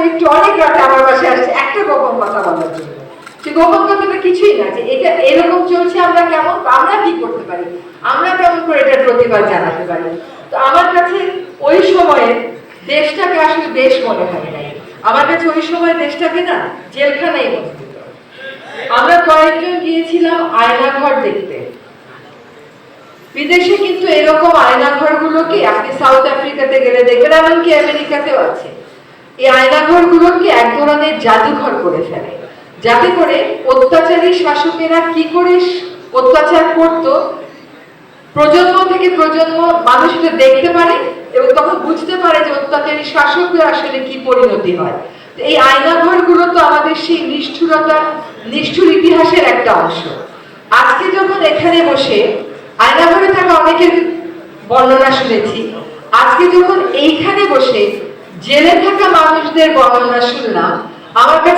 একটু অনেক রাতে আমার বাসায় আসছে একটা গোপন কথা বলার জন্য। সে গোপন কথাটা কিছুই না, যে এটা এরকম চলছে, আমরা কেমন, আমরা কি করতে পারি, আমরা কেমন করে এটার প্রতিবাদ জানাতে পারি। তো আমার কাছে ওই সময়ে দেশটাকে আসলে দেশ মনে হয় নাই, আমার কাছে ওই সময় দেশটাকে না জেলখানাই মনে হতো। আমরা কয়েকজন গিয়েছিলাম আয়নাঘর দেখতে। বিদেশে কিন্তু এরকম আয়নাঘর গুলোকে আপনি সাউথ আফ্রিকাতে গেলে দেখবেন, এমনকি আমেরিকাতেও আছে। এই আয়নাঘর গুলোকে এক ধরনের জাদুঘর করে ফেলে, যাতে করে অত্যাচারী শাসকেরা কি করে অত্যাচার করত প্রজন্ম থেকে প্রজন্ম মানুষ এটা দেখতে পারে এবং তখন বুঝতে পারে যে অত্যাচারী শাসকদের আসলে কি পরিণতি হয়। এই আয়নাঘর গুলো তো আমাদের সেই নিষ্ঠুরতা, নিষ্ঠুর ইতিহাসের একটা অংশ। আজকে যখন এখানে বসে আয়নাঘরে থাকা অনেকের বর্ণনা শুনেছি, আজকে যখন এইখানে বসে জেলে থাকা মানুষদের বর্ণনা শুনলাম, আমার কাছে